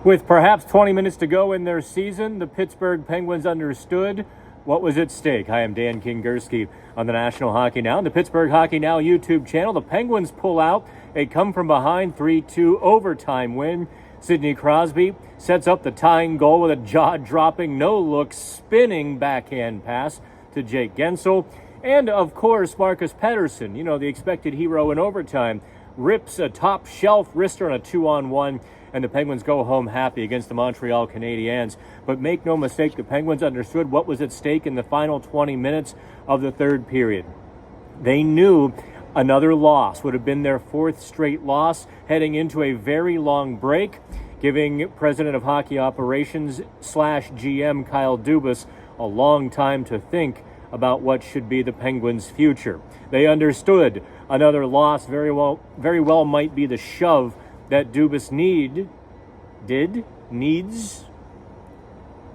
With perhaps 20 minutes to go in their season, the Pittsburgh Penguins understood what was at stake. Hi, I'm Dan Kingerski on the National Hockey Now and the Pittsburgh Hockey Now YouTube channel. The Penguins pull out a come-from-behind 3-2 overtime win. Sidney Crosby sets up the tying goal with a jaw-dropping, no-look, spinning backhand pass to Jake Guentzel. And, of course, Marcus Pettersson, the expected hero in overtime, rips a top-shelf wrister on a 2-on-1, and the Penguins go home happy against the Montreal Canadiens. But make no mistake, the Penguins understood what was at stake in the final 20 minutes of the third period. They knew another loss would have been their fourth straight loss heading into a very long break, giving President of Hockey Operations / GM Kyle Dubas a long time to think about what should be the Penguins' future. They understood another loss very well might be the shove that Dubas needs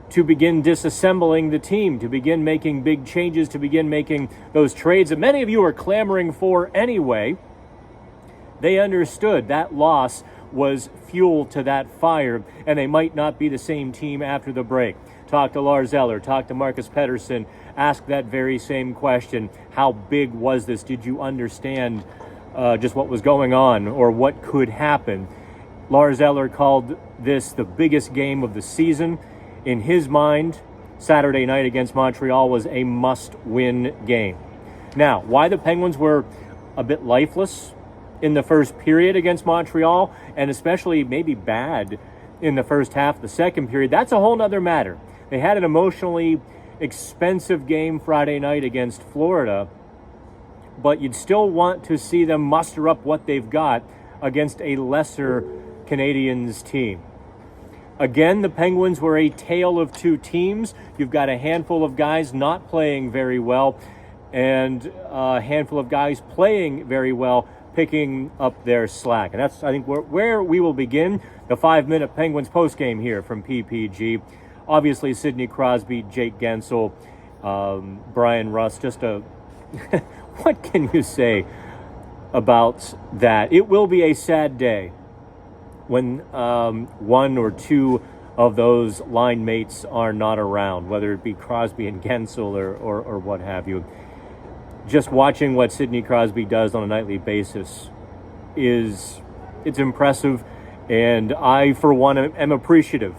to begin disassembling the team, to begin making big changes, to begin making those trades that many of you are clamoring for anyway. They understood that loss was fuel to that fire, and they might not be the same team after the break. Talk to Lars Eller, talk to Marcus Pettersson, ask that very same question. How big was this? Did you understand just what was going on or what could happen? Lars Eller called this the biggest game of the season. In his mind, Saturday night against Montreal was a must-win game. Now, why the Penguins were a bit lifeless in the first period against Montreal, and especially maybe bad in the first half of the second period, that's a whole nother matter. They had an emotionally expensive game Friday night against Florida, but you'd still want to see them muster up what they've got against a lesser Canadiens team. Again, the Penguins were a tale of two teams. You've got a handful of guys not playing very well and a handful of guys playing very well, picking up their slack. And that's, I think, where we will begin the 5-minute Penguins postgame here from PPG. Obviously, Sidney Crosby, Jake Guentzel, Brian Rust, just a... what can you say about that? It will be a sad day when one or two of those line mates are not around, whether it be Crosby and Guentzel or what have you. Just watching what Sidney Crosby does on a nightly basis it's impressive, and I, for one, am appreciative.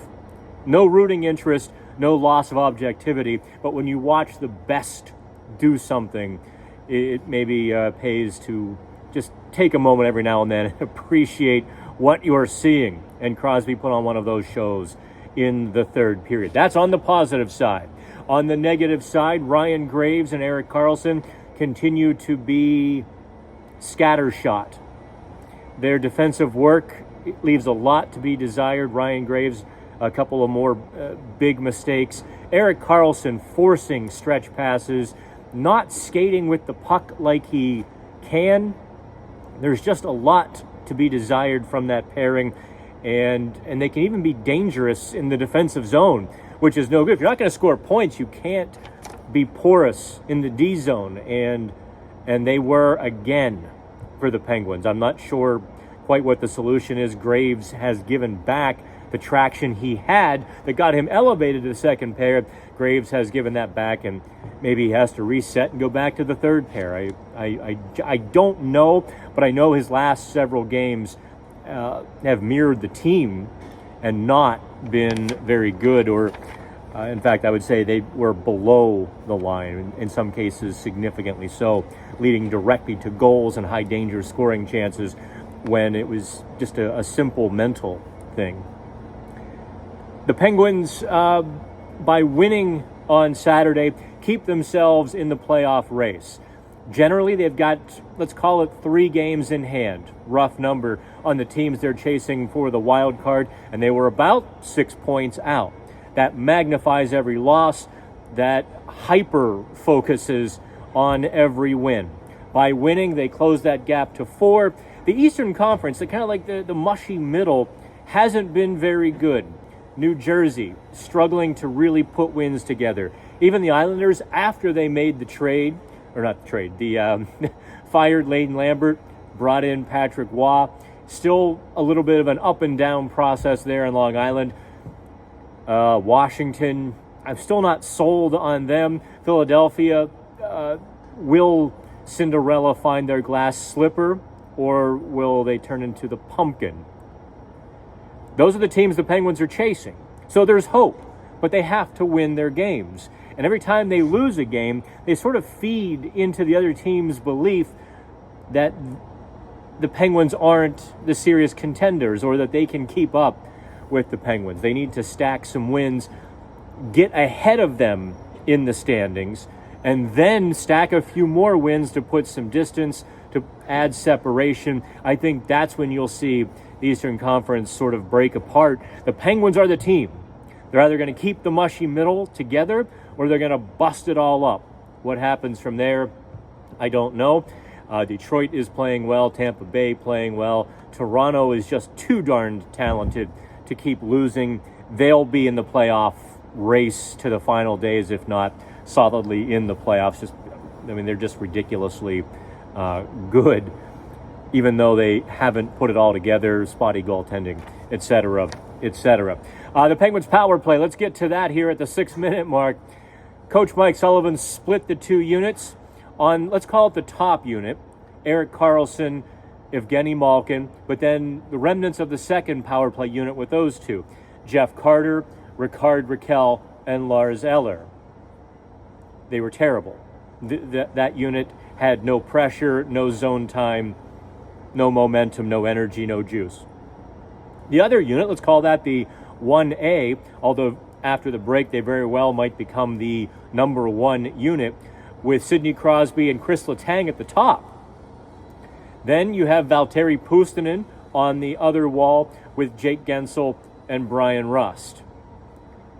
No rooting interest, no loss of objectivity, but when you watch the best do something, it maybe pays to just take a moment every now and then and appreciate what you're seeing. And Crosby put on one of those shows in the third period. That's on the positive side. On the negative side, Ryan Graves and Erik Karlsson continue to be scattershot. Their defensive work leaves a lot to be desired. Ryan Graves, a couple of more big mistakes. Erik Karlsson forcing stretch passes, not skating with the puck like he can. There's just a lot to be desired from that pairing, and they can even be dangerous in the defensive zone, which is no good. If you're not going to score points, you can't be porous in the D zone, and they were again for the Penguins. I'm not sure quite what the solution is. Graves has given back the traction he had that got him elevated to the second pair. Graves has given that back, and maybe he has to reset and go back to the third pair. I don't know, but I know his last several games have mirrored the team and not been very good, or in fact, I would say they were below the line, in some cases significantly so, leading directly to goals and high danger scoring chances when it was just a simple mental thing. The Penguins, by winning on Saturday, keep themselves in the playoff race. Generally, they've got, let's call it 3 games in hand, rough number, on the teams they're chasing for the wild card, and they were about 6 points out. That magnifies every loss, that hyper-focuses on every win. By winning, they close that gap to 4. The Eastern Conference, kind of like the mushy middle, hasn't been very good. New Jersey struggling to really put wins together. Even the Islanders, after they made the trade, or not the trade, fired Layden Lambert, brought in Patrick Waugh, Still a little bit of an up and down process there in Long Island. Washington, I'm still not sold on them. Philadelphia, will Cinderella find their glass slipper, or will they turn into the pumpkin? Those are the teams the Penguins are chasing. So there's hope, but they have to win their games. And every time they lose a game, they sort of feed into the other team's belief that the Penguins aren't the serious contenders, or that they can keep up with the Penguins. They need to stack some wins, get ahead of them in the standings, and then stack a few more wins to put some distance, to add separation. I think that's when you'll see the Eastern Conference sort of break apart. The Penguins are the team. They're either going to keep the mushy middle together, or they're going to bust it all up. What happens from there, I don't know. Detroit is playing well. Tampa Bay playing well. Toronto is just too darned talented to keep losing. They'll be in the playoff race to the final days, if not solidly in the playoffs. They're just ridiculously good, even though they haven't put it all together, spotty goaltending, etc., etc. The Penguins power play, let's get to that here at the 6-minute mark. Coach Mike Sullivan split the two units on, let's call it the top unit, Erik Karlsson, Evgeny Malkin, but then the remnants of the second power play unit with those two, Jeff Carter, Rickard Rakell, and Lars Eller. They were terrible. That unit had no pressure, no zone time, no momentum, no energy, no juice. The other unit, let's call that the 1A, although after the break they very well might become the number 1 unit, with Sidney Crosby and Chris Letang at the top. Then you have Valtteri Puustinen on the other wall with Jake Gensel and Brian Rust.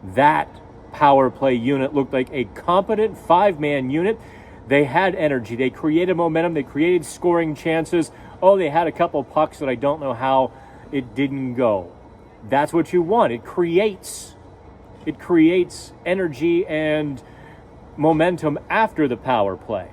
That power play unit looked like a competent 5-man unit. They had energy. They created momentum. They created scoring chances. Oh, they had a couple pucks that I don't know how it didn't go. That's what you want. It creates energy and momentum after the power play.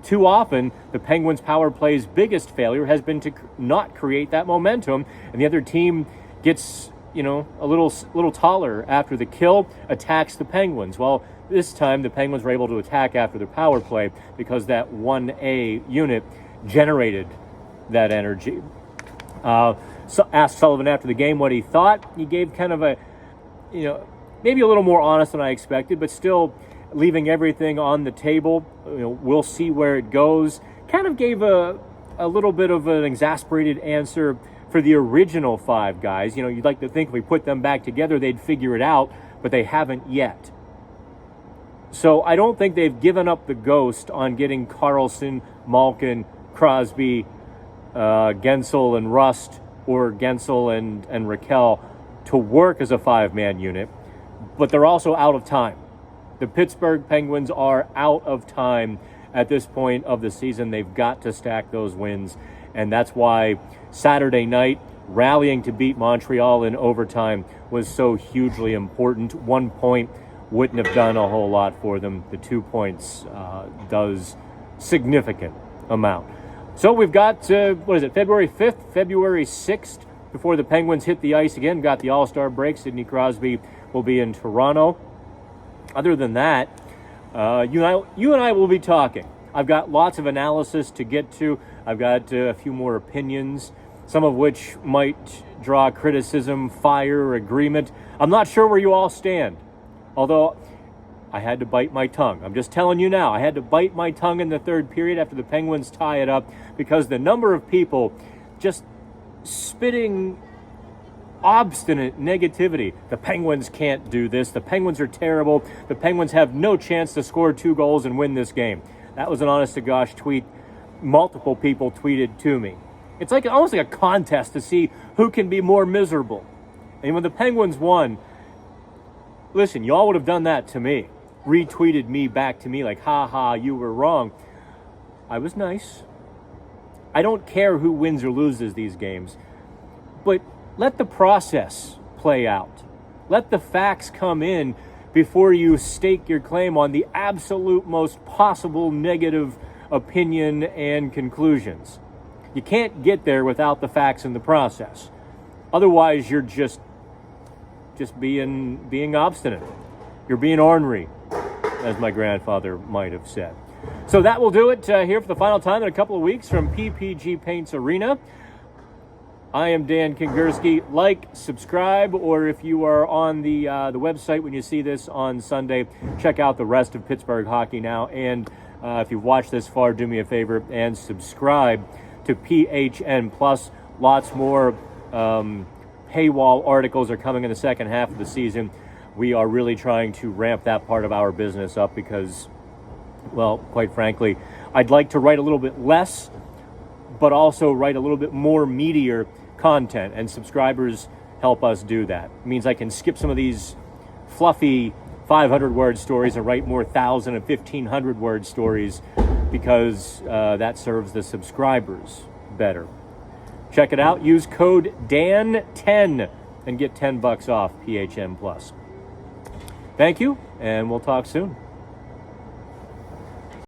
Too often, the Penguins' power play's biggest failure has been to not create that momentum, and the other team gets, a little taller after the kill, attacks the Penguins. Well, this time the Penguins were able to attack after their power play because that 1A unit generated that energy. So asked Sullivan after the game what he thought. He gave kind of a, maybe a little more honest than I expected, but still leaving everything on the table. We'll see where it goes. Kind of gave a little bit of an exasperated answer for the original 5 guys. You'd like to think if we put them back together, they'd figure it out, but they haven't yet. So I don't think they've given up the ghost on getting Karlsson, Malkin, Crosby, Gensel and Rust, or Gensel and Rakell to work as a 5-man unit, but they're also out of time. The Pittsburgh Penguins are out of time at this point of the season. They've got to stack those wins, and that's why Saturday night, rallying to beat Montreal in overtime was so hugely important. 1 point wouldn't have done a whole lot for them. The 2 points does significant amount. So we've got, February 5th, February 6th, before the Penguins hit the ice again. Got the All-Star break. Sidney Crosby will be in Toronto. Other than that, you and I will be talking. I've got lots of analysis to get to. I've got a few more opinions, some of which might draw criticism, fire, agreement. I'm not sure where you all stand, although I had to bite my tongue. I'm just telling you now, I had to bite my tongue in the third period after the Penguins tie it up, because the number of people just spitting obstinate negativity. The Penguins can't do this. The Penguins are terrible. The Penguins have no chance to score 2 goals and win this game. That was an honest-to-gosh tweet. Multiple people tweeted to me. It's almost like a contest to see who can be more miserable. And when the Penguins won, listen, y'all would have done that to me. Retweeted me back to me like, ha ha, you were wrong. I was nice. I don't care who wins or loses these games, but let the process play out. Let the facts come in before you stake your claim on the absolute most possible negative opinion and conclusions. You can't get there without the facts in the process. Otherwise, you're just being obstinate. You're being ornery, as my grandfather might have said. So that will do it here for the final time in a couple of weeks from PPG Paints Arena. I am Dan Kingerski. Like, subscribe, or if you are on the website when you see this on Sunday, check out the rest of Pittsburgh Hockey Now. And if you've watched this far, do me a favor and subscribe to PHN Plus. Lots more paywall articles are coming in the second half of the season. We are really trying to ramp that part of our business up because, well, quite frankly, I'd like to write a little bit less, but also write a little bit more meatier content, and subscribers help us do that. It means I can skip some of these fluffy 500-word stories and write more 1,000 and 1,500-word stories because that serves the subscribers better. Check it out. Use code DAN10 and get $10 off PHN Plus. Thank you, and we'll talk soon.